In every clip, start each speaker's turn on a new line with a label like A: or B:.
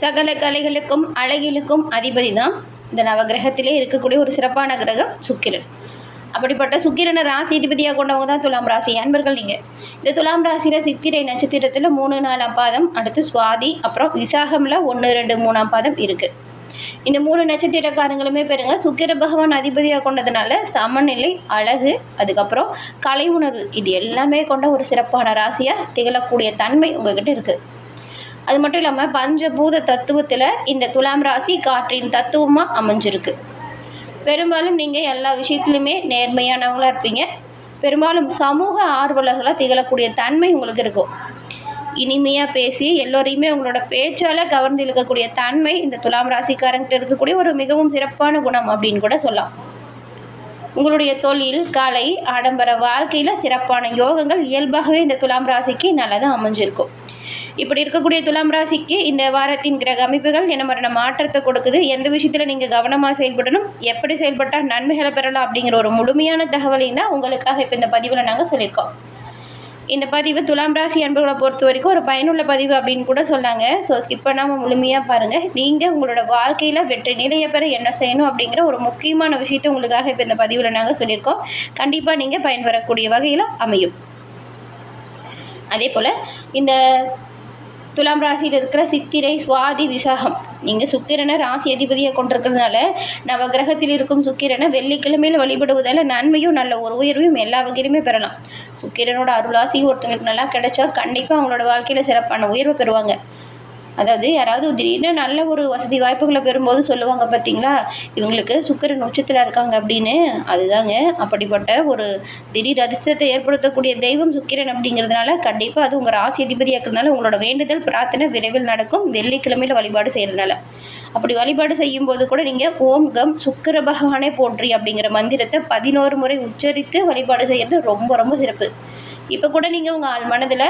A: சகல கலைகளுக்கும் அழகிலுக்கும் அதிபதி தான் இந்த நவகிரகத்திலே இருக்கக்கூடிய ஒரு சிறப்பான கிரகம் சுக்கிரன். அப்படிப்பட்ட சுக்கிரனை ராசி அதிபதியாக கொண்டவங்க தான் துலாம் ராசி அன்பர்கள். நீங்கள் இந்த துலாம் ராசியில் சித்திரை நட்சத்திரத்தில் 3, 4ஆம் பாதம், அடுத்து சுவாதி, அப்புறம் விசாகமில் 1, 2, 3ஆம் பாதம் இருக்குது. இந்த 3 நட்சத்திரக்காரங்களுமே பெறுங்க சுக்கிர பகவான் அதிபதியாக கொண்டதுனால சமநிலை, அழகு, அதுக்கப்புறம் கலை உணர்வு, இது எல்லாமே கொண்ட ஒரு சிறப்பான ராசியாக திகழக்கூடிய தன்மை உங்ககிட்ட இருக்குது. அது மட்டும் இல்லாமல் பஞ்சபூத தத்துவத்தில் இந்த துலாம் ராசி காற்றின் தத்துவமாக அமைஞ்சிருக்கு. பெரும்பாலும் நீங்கள் எல்லா விஷயத்துலையுமே நேர்மையானவங்களாக இருப்பீங்க. பெரும்பாலும் சமூக ஆர்வலர்களாக திகழக்கூடிய தன்மை உங்களுக்கு இருக்கும். இனிமையாக பேசி எல்லோரையுமே உங்களோட பேச்சால் கவர்ந்து இழுக்கக்கூடிய தன்மை இந்த துலாம் ராசிக்காரங்கிட்ட இருக்கக்கூடிய ஒரு மிகவும் சிறப்பான குணம் அப்படின்னு கூட சொல்லலாம். உங்களுடைய தொழில், கலை, ஆடம்பர வாழ்க்கையில் சிறப்பான யோகங்கள் இயல்பாகவே இந்த துலாம் ராசிக்கு நல்லதாக அமைஞ்சிருக்கும். இப்படி இருக்கக்கூடிய துலாம் ராசிக்கு இந்த வாரத்தின் கிரக அமைப்புகள் என்ன மாதிரியான மாற்றத்தை கொடுக்குது, எந்த விஷயத்தில் நீங்கள் கவனமாக செயல்படணும், எப்படி செயல்பட்டால் நன்மைகளை பெறலாம் அப்படிங்கிற ஒரு முழுமையான தகவலையும் தான் உங்களுக்காக இப்போ இந்த பதிவில் நாங்கள் சொல்லியிருக்கோம். இந்த பதிவு துலாம் ராசி அன்பர்களை பொறுத்த வரைக்கும் ஒரு பயனுள்ள பதிவு அப்படின்னு கூட சொன்னாங்க. ஸோ ஸ்கிப் பண்ணாமல் முழுமையாக பாருங்கள். நீங்கள் உங்களோட வாழ்க்கையில் வெற்றி நிலையை பெற என்ன செய்யணும் அப்படிங்கிற ஒரு முக்கியமான விஷயத்தை உங்களுக்காக இப்போ இந்த பதிவில் நாங்கள் சொல்லியிருக்கோம். கண்டிப்பாக நீங்கள் பயன்பெறக்கூடிய வகையில் அமையும். அதே போல் இந்த துலாம் ராசியில் இருக்கிற சித்திரை, சுவாதி, விசாகம், நீங்கள் சுக்கிரனை ராசி அதிபதியை கொண்டிருக்கிறதுனால நவகிரகத்தில் இருக்கும் சுக்கிரனை வெள்ளிக்கிழமையில் வழிபடுவதால் நன்மையும் நல்ல ஒரு உயர்வையும் எல்லா வகையிலுமே பெறலாம். சுக்கிரனோட அருளாசி ஒருத்தவங்களுக்கு நல்லா கிடைச்சா கண்டிப்பாக அவங்களோட வாழ்க்கையில் சிறப்பான உயர்வை பெறுவாங்க. அதாவது யாராவது திடீர்னு நல்ல ஒரு வசதி வாய்ப்புகளை பெறும்போது சொல்லுவாங்க பார்த்தீங்களா, இவங்களுக்கு சுக்கிரன் உச்சத்தில் இருக்காங்க அப்படின்னு. அதுதாங்க அப்படிப்பட்ட ஒரு திடீர் அதிர்ஷ்டத்தை ஏற்படுத்தக்கூடிய தெய்வம் சுக்கிரன் அப்படிங்கிறதுனால கண்டிப்பாக அது உங்கள் ராசி அதிபதியாக இருக்கிறதுனால உங்களோட வேண்டுதல் பிரார்த்தனை விரைவில் நடக்கும். வெள்ளிக்கிழமையில் வழிபாடு செய்கிறதுனால அப்படி வழிபாடு செய்யும்போது கூட நீங்கள் ஓம் கம் சுக்கிர பகவானே போற்றி அப்படிங்கிற மந்திரத்தை 11 முறை உச்சரித்து வழிபாடு செய்கிறது ரொம்ப ரொம்ப சிறப்பு. இப்போ கூட நீங்கள் உங்கள் ஆள் மனதில்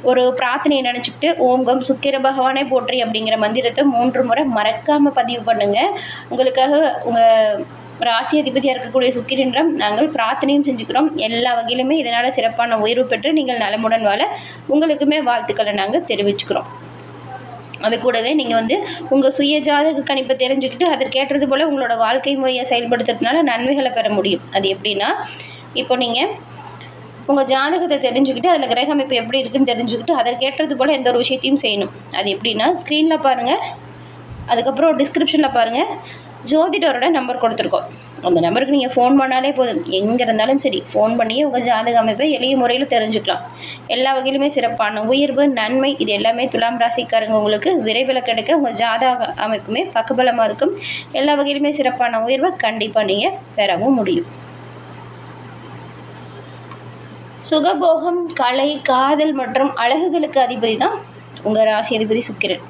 A: ஒரு பிரார்த்தனையை நினச்சிக்கிட்டு ஓம் கம் சுக்கிர பகவானே போற்றி அப்படிங்கிற மந்திரத்தை 3 முறை மறக்காமல் பதிவு பண்ணுங்கள். உங்களுக்காக உங்கள் ராசி அதிபதியாக இருக்கக்கூடிய சுக்கிரனிடம் நாங்கள் பிரார்த்தனையும் செஞ்சுக்கிறோம். எல்லா வகையிலுமே இதனால் சிறப்பான உயர்வு பெற்று நீங்கள் நலமுடன் வாழ உங்களுக்குமே வாழ்த்துக்களை நாங்கள் தெரிவிச்சுக்கிறோம். அது கூடவே நீங்கள் உங்கள் சுய ஜாதக கணிப்பை தெரிஞ்சுக்கிட்டு அதற்கேற்றது போல் உங்களோட வாழ்க்கை முறையை செயல்படுத்துறதுனால நன்மைகளை பெற முடியும். அது எப்படின்னா, இப்போ நீங்கள் உங்கள் ஜாதகத்தை தெரிஞ்சுக்கிட்டு அதில் கிரக அமைப்பு எப்படி இருக்குன்னு தெரிஞ்சுக்கிட்டு அதற்கேற்றது போல் எந்த ஒரு விஷயத்தையும் செய்யணும். அது எப்படின்னா, ஸ்க்ரீனில் பாருங்கள், அதுக்கப்புறம் டிஸ்கிரிப்ஷனில் பாருங்கள், ஜோதிடரோட நம்பர் கொடுத்துருக்கோம். அந்த நம்பருக்கு நீங்கள் ஃபோன் பண்ணாலே போதும். எங்கே இருந்தாலும் சரி ஃபோன் பண்ணியே உங்கள் ஜாதக அமைப்பை எளிய முறையில் தெரிஞ்சுக்கலாம். எல்லா வகையிலுமே சிறப்பான உயர்வு, நன்மை, இது எல்லாமே துலாம் ராசிக்காரங்க உங்களுக்கு விரைவில் கிடைக்க உங்கள் ஜாதக அமைப்புமே பக்கபலமாக இருக்கும். எல்லா வகையிலுமே சிறப்பான உயர்வை கண்டிப்பாக நீங்கள் பெறவும் முடியும். சுகபோகம், கலை, காதல் மற்றும் அழகுகளுக்கு அதிபதி தான் உங்கள் ராசி அதிபதி சுக்கிரன்.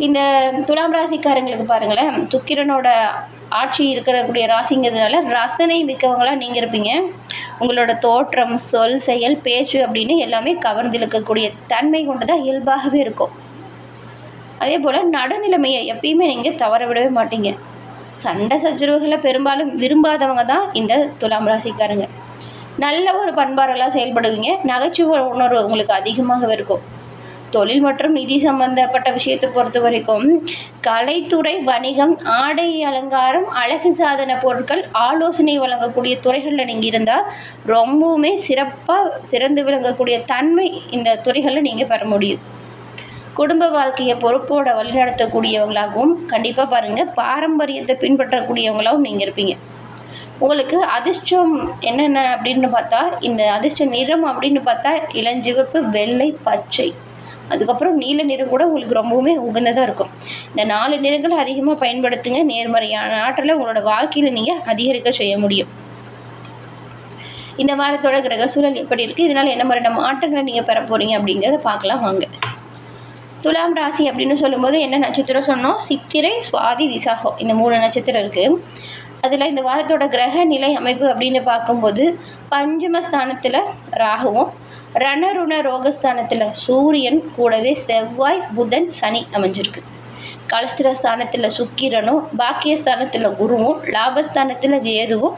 A: இந்த துலாம் ராசிக்காரங்களுக்கு பாருங்களேன், சுக்கிரனோட ஆட்சி இருக்கக்கூடிய ராசிங்கிறதுனால ரசனை மிக்கவங்களாக நீங்கள் இருப்பீங்க. உங்களோட தோற்றம், சொல், செயல், பேச்சு அப்படின்னு எல்லாமே கவர்ந்து இழுக்கக்கூடிய தன்மை கொண்டதாக இயல்பாகவே இருக்கும். அதே போல் நடுநிலைமையை எப்பயுமே நீங்கள் தவற விடவே மாட்டீங்க. சண்டை சச்சரவுகளை பெரும்பாலும் விரும்பாதவங்க தான் இந்த துலாம் ராசிக்காரங்க. நல்ல ஒரு பண்பாடெல்லாம் செயல்படுவீங்க. நகைச்சுவை உணர்வு உங்களுக்கு அதிகமாக இருக்கும். தொழில் மற்றும் நிதி சம்பந்தப்பட்ட விஷயத்தை பொறுத்த வரைக்கும் கலைத்துறை, வணிகம், ஆடை அலங்காரம், அழகு சாதன பொருட்கள், ஆலோசனை வழங்கக்கூடிய துறைகளில் நீங்கள் இருந்தால் ரொம்பவுமே சிறப்பாக சிறந்து விளங்கக்கூடிய தன்மை இந்த துறைகளில் நீங்கள் பெற முடியும். குடும்ப வாழ்க்கையை பொறுப்போட வழிநடத்தக்கூடியவங்களாகவும் கண்டிப்பாக பாருங்கள் பாரம்பரியத்தை பின்பற்றக்கூடியவங்களாகவும் நீங்கள் இருப்பீங்க. உங்களுக்கு அதிர்ஷ்டம் என்னென்ன அப்படின்னு பார்த்தா, இந்த அதிர்ஷ்ட நிறம் அப்படின்னு பார்த்தா இளஞ்சிவப்பு, வெள்ளை, பச்சை, அதுக்கப்புறம் நீல நிறம் கூட உங்களுக்கு ரொம்பவுமே உகந்ததாக இருக்கும். இந்த 4 நிறங்களை அதிகமாக பயன்படுத்துங்க. நேர்மறையான ஆற்றலை உங்களோட வாழ்க்கையில் நீங்கள் அதிகரிக்க செய்ய முடியும். இந்த வாரத்தோட கிரக சூழல் எப்படி இருக்குது, இதனால் என்ன மாதிரியான மாற்றங்களை நீங்கள் பெற போகிறீங்க அப்படிங்கிறத பார்க்கலாம் வாங்க. துலாம் ராசி அப்படின்னு சொல்லும்போது என்ன நட்சத்திரம் சொன்னோம்? சித்திரை, சுவாதி, விசாகம், இந்த 3 நட்சத்திரம் இருக்குது. அதில் இந்த வாரத்தோட கிரக நிலை அமைப்பு அப்படின்னு பார்க்கும்போது பஞ்சமஸ்தானத்தில் ராகுவும், ரணருண ரோகஸ்தானத்தில் சூரியன், கூடவே செவ்வாய், புதன், சனி அமைஞ்சிருக்கு. கலஸ்திர ஸ்தானத்தில் சுக்கிரனும், பாக்கியஸ்தானத்தில் குருவும், லாபஸ்தானத்தில் கேதுவும்,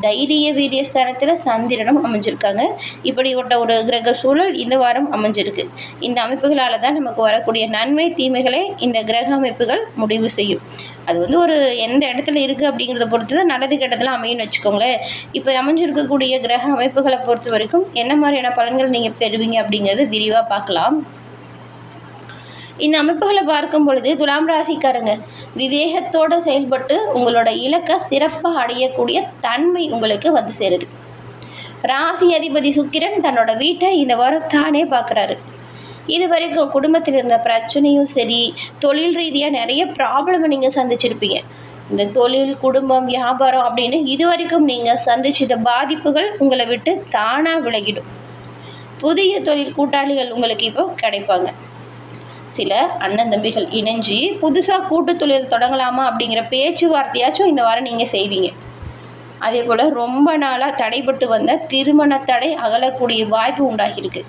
A: தைரிய வீரிய ஸ்தானத்தில் சந்திரனும் அமைஞ்சிருக்காங்க. இப்படிப்பட்ட ஒரு கிரக சூழல் இந்த வாரம் அமைஞ்சிருக்கு. இந்த அமைப்புகளால் தான் நமக்கு வரக்கூடிய நன்மை தீமைகளை இந்த கிரக அமைப்புகள் முடிவு செய்யும். அது வந்து ஒரு எந்த இடத்துல இருக்குது அப்படிங்கிறத பொறுத்து தான் நல்லது கெட்டதெல்லாம் அமையும்னு வச்சுக்கோங்களேன். இப்போ அமைஞ்சிருக்கக்கூடிய கிரக அமைப்புகளை பொறுத்த வரைக்கும் என்ன மாதிரியான பலன்கள் நீங்கள் பெறுவீங்க அப்படிங்கிறது விரிவாக பார்க்கலாம். இந்த அமைப்புகளை பார்க்கும் பொழுது துலாம் ராசிக்காரங்க விவேகத்தோடு செயல்பட்டு உங்களோட இலக்கை சிறப்பாக அடையக்கூடிய தன்மை உங்களுக்கு வந்து சேருது. ராசி அதிபதி சுக்கிரன் தன்னோட வீட்டை இந்த வாரம் தானே பார்க்குறாரு. இது வரைக்கும் குடும்பத்தில் இருந்த பிரச்சனையும் சரி, தொழில் ரீதியாக நிறைய ப்ராப்ளமை நீங்கள் சந்திச்சிருப்பீங்க. இந்த தொழில், குடும்பம், வியாபாரம் அப்படின்னு இது வரைக்கும் நீங்கள் சந்திச்சிட்ட பாதிப்புகள் உங்களை விட்டு தானாக விலகிடும். புதிய தொழில் கூட்டாளிகள் உங்களுக்கு இப்போ கிடைப்பாங்க. சில அண்ணன் தம்பிகள் இணைஞ்சு புதுசாக கூட்டு தொழில் தொடங்கலாமா அப்படிங்கிற பேச்சுவார்த்தையாச்சும் இந்த வாரம் நீங்கள் செய்வீங்க. அதே போல் ரொம்ப நாளாக தடைப்பட்டு வந்த திருமண தடை அகலக்கூடிய வாய்ப்பு உண்டாகியிருக்கு.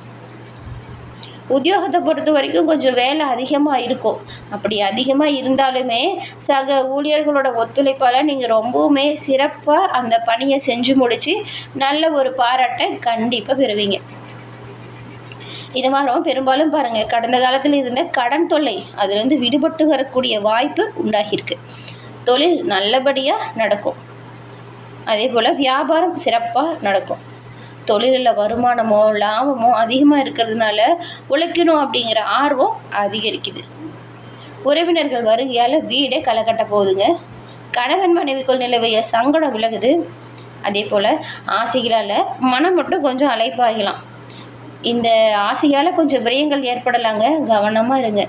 A: உத்தியோகத்தை பொறுத்த வரைக்கும் கொஞ்சம் வேலை அதிகமாக இருக்கும். அப்படி அதிகமாக இருந்தாலுமே சக ஊழியர்களோட ஒத்துழைப்பால் நீங்கள் ரொம்பவுமே சிறப்பாக அந்த பணியை செஞ்சு முடித்து நல்ல ஒரு பாராட்டை கண்டிப்பாக பெறுவீங்க. இது மாதிரி பெரும்பாலும் பாருங்கள், கடந்த காலத்தில் இருந்த கடன் தொல்லை அதுலேருந்து விடுபட்டு வரக்கூடிய வாய்ப்பு உண்டாகியிருக்கு. தொழில் நல்லபடியாக நடக்கும். அதே போல் வியாபாரம் சிறப்பாக நடக்கும். தொழிலில் வருமானமோ லாபமோ அதிகமாக இருக்கிறதுனால உழைக்கணும் அப்படிங்கிற ஆர்வம் அதிகரிக்குது. உறவினர்கள் வருகையால் வீடே களைகட்ட போகுதுங்க. கணவன் மனைவிக்குள் நிலவிய சங்கடம் விலகுது. அதே போல் ஆசைகளால் மனம் மட்டும் கொஞ்சம் அலைப்பாகலாம். இந்த ஆசையால் கொஞ்சம் விரயங்கள் ஏற்படலாங்க. கவனமாக இருங்க.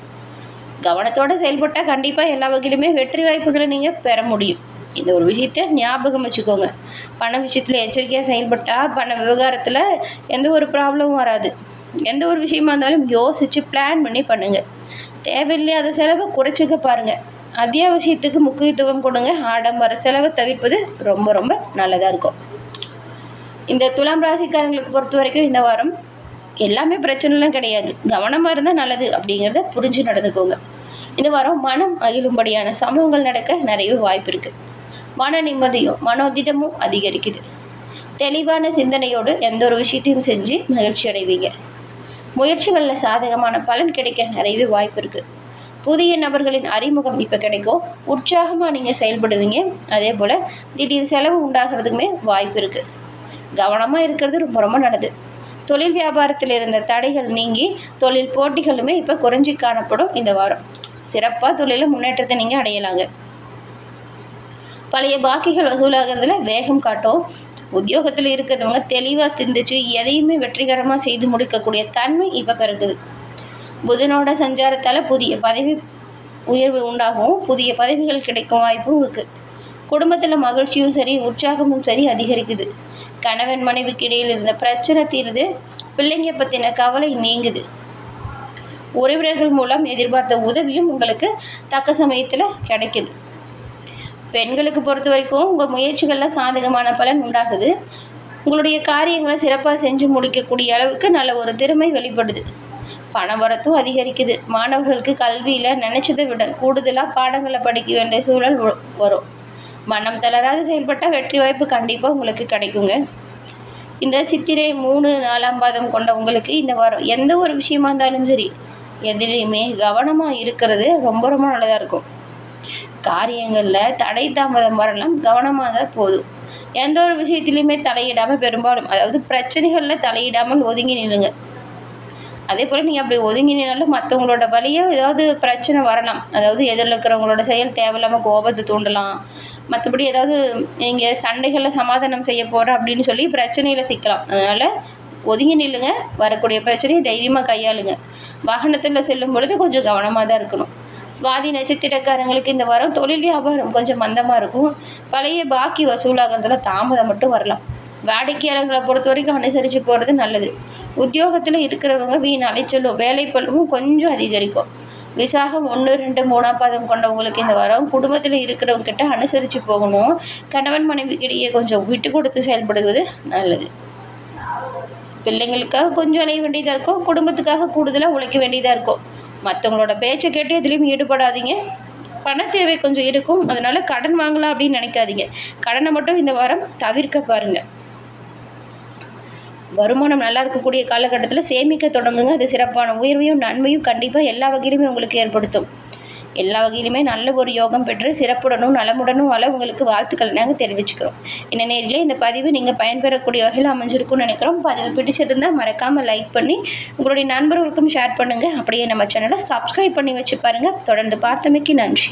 A: கவனத்தோடு செயல்பட்டால் கண்டிப்பாக எல்லா வகையிலுமே வெற்றி வாய்ப்புகளை நீங்கள் பெற முடியும். இந்த ஒரு விஷயத்தை ஞாபகம் வச்சுக்கோங்க. பண விஷயத்தில் எச்சரிக்கையாக செயல்பட்டால் பண விவகாரத்தில் எந்த ஒரு ப்ராப்ளமும் வராது. எந்த ஒரு விஷயமா இருந்தாலும் யோசித்து பிளான் பண்ணி பண்ணுங்கள். தேவையில்லாத செலவை குறைச்சிக்க பாருங்கள். அத்தியாவசியத்துக்கு முக்கியத்துவம் கொடுங்க. ஆடம்பர செலவை தவிர்ப்பது ரொம்ப ரொம்ப நல்லதாக இருக்கும். இந்த துலாம் ராசிக்காரங்களுக்கு பொறுத்த வரைக்கும் இந்த வாரம் எல்லாமே பிரச்சனைலாம் கிடையாது. கவனமாக இருந்தால் நல்லது அப்படிங்கிறத புரிஞ்சு நடந்துக்கோங்க. இந்த வாரம் மனம் மகிழும்படியான சம்பவங்கள் நடக்க நிறைய வாய்ப்பு இருக்குது. மன நிம்மதியும் மனோதிடமும் அதிகரிக்குது. தெளிவான சிந்தனையோடு எந்த ஒரு விஷயத்தையும் செஞ்சு மகிழ்ச்சி அடைவீங்க. முயற்சிகளில் சாதகமான பலன் கிடைக்க நிறையவே வாய்ப்பு இருக்குது. புதிய நபர்களின் அறிமுகம் இப்போ கிடைக்கும். உற்சாகமாக நீங்கள் செயல்படுவீங்க. அதே போல் திடீர் செலவு உண்டாகிறதுக்குமே வாய்ப்பு இருக்குது. கவனமாக இருக்கிறது ரொம்ப ரொம்ப நல்லது. தொழில் வியாபாரத்தில் இருந்த தடைகள் நீங்கி தொழில் போட்டிகளுமே இப்போ குறைஞ்சி காணப்படும். இந்த வாரம் சிறப்பாக தொழிலில் முன்னேற்றத்தை நீங்கள் அடையலாங்க. பழைய பாக்கிகள் வசூலாகிறதுல வேகம் காட்டும். உத்தியோகத்தில் இருக்கிறவங்க தெளிவாக சிந்திச்சு எதையுமே வெற்றிகரமாக செய்து முடிக்கக்கூடிய தன்மை இப்போ பிறகுது. புதனோட சஞ்சாரத்தால் புதிய பதவி உயர்வு உண்டாகும். புதிய பதவிகள் கிடைக்கும் வாய்ப்பும் இருக்குது. குடும்பத்தில் மகிழ்ச்சியும் சரி, உற்சாகமும் சரி அதிகரிக்குது. கணவன் மனைவிக்கு இடையில் இருந்த பிரச்சனை தீருது. பிள்ளைங்க பற்றின கவலை நீங்குது. உறவினர்கள் மூலம் எதிர்பார்த்த உதவியும் உங்களுக்கு தக்க சமயத்தில் கிடைக்குது. பெண்களுக்கு பொறுத்த வரைக்கும் உங்கள் முயற்சிகளில் சாதகமான பலன் உண்டாகுது. உங்களுடைய காரியங்களை சிறப்பாக செஞ்சு முடிக்கக்கூடிய அளவுக்கு நல்ல ஒரு திறமை வெளிப்படுது. பண வரத்தும் அதிகரிக்குது. மாணவர்களுக்கு கல்வியில் நினச்சதை விட கூடுதலாக பாடங்களை படிக்க வேண்டிய சூழல் வரும். மனம் தளராது செயல்பட்டால் வெற்றி வாய்ப்பு கண்டிப்பாக உங்களுக்கு கிடைக்குங்க. இந்த சித்திரை 3, 4ஆம் பாதம் கொண்ட உங்களுக்கு இந்த வாரம் எந்த ஒரு விஷயமா இருந்தாலும் சரி எதிலையுமே கவனமாக இருக்கிறது ரொம்ப ரொம்ப நல்லதாக இருக்கும். காரியங்களில் தடை தாமதம் வரலாம். கவனமாக தான் போதும். எந்த ஒரு விஷயத்துலையுமே தலையிடாமல், பெரும்பாலும் அதாவது பிரச்சனைகளில் தலையிடாமல் ஒதுங்கி நில்லுங்க. அதே போல் நீங்கள் அப்படி ஒதுங்கி நின்னாலும் மற்றவங்களோட வழியோ ஏதாவது பிரச்சனை வரலாம். அதாவது எதிரில் இருக்கிறவங்களோட செயல் தேவையில்லாமல் கோபத்தை தூண்டலாம். மற்றபடி ஏதாவது நீங்கள் சண்டைகளில் சமாதானம் செய்ய போகிறோம் அப்படின்னு சொல்லி பிரச்சனையில் சிக்கலாம். அதனால் ஒதுங்கி நில்லுங்க. வரக்கூடிய பிரச்சனையை தைரியமாக கையாளுங்க. வாகனத்தில் செல்லும் பொழுது கொஞ்சம் கவனமாக தான் இருக்கணும். சுவாதி நட்சத்திரக்காரங்களுக்கு இந்த வாரம் தொழில் வியாபாரம் கொஞ்சம் மந்தமாக இருக்கும். பழைய பாக்கி வசூலாகிறதுல தாமதம் மட்டும் வரலாம். வாடிக்கையாளர்களை பொறுத்த வரைக்கும் அனுசரித்து போகிறது நல்லது. உத்தியோகத்தில் இருக்கிறவங்க வீண் அலைச்சலும் வேலைப்பளுவும் கொஞ்சம் அதிகரிக்கும். விசாகம் 1, 2, 3ஆம் பாதம் கொண்டவங்களுக்கு இந்த வாரம் குடும்பத்தில் இருக்கிறவங்க கிட்ட அனுசரித்து போகணும். கணவன் மனைவிக்கிடையே கொஞ்சம் விட்டு கொடுத்து செயல்படுவது நல்லது. பிள்ளைங்களுக்காக கொஞ்சம் அலைய வேண்டியதாக இருக்கும். குடும்பத்துக்காக கூடுதலாக உழைக்க வேண்டியதாக இருக்கும். மற்றவங்களோட பேச்சை கேட்டு எதுலேயும் ஈடுபடாதீங்க. பண தேவை கொஞ்சம் இருக்கும். அதனால் கடன் வாங்கலாம் அப்படின்னு நினைக்காதீங்க. கடனை மட்டும் இந்த வாரம் தவிர்க்க பாருங்கள். வருமானம் நல்லா இருக்கக்கூடிய காலகட்டத்தில் சேமிக்க தொடங்குங்க. அது சிறப்பான உயர்வையும் நன்மையும் கண்டிப்பாக எல்லா வகையிலுமே உங்களுக்கு ஏற்படுத்தும். எல்லா வகையிலுமே நல்ல ஒரு யோகம் பெற்று சிறப்புடனும் நலமுடனும் வாழ உங்களுக்கு வாழ்த்துக்கள் நாங்கள் தெரிவிச்சுக்கிறோம். என்ன நேரிலே இந்த பதிவு நீங்கள் பயன்பெறக்கூடிய வகையில் அமைஞ்சிருக்கும்னு நினைக்கிறோம். பதிவு பிடிச்சிருந்தால் மறக்காமல் லைக் பண்ணி உங்களுடைய நண்பர்களுக்கும் ஷேர் பண்ணுங்கள். அப்படியே நம்ம சேனலை சப்ஸ்கிரைப் பண்ணி வச்சு பாருங்கள். தொடர்ந்து பார்த்தமைக்கு நன்றி.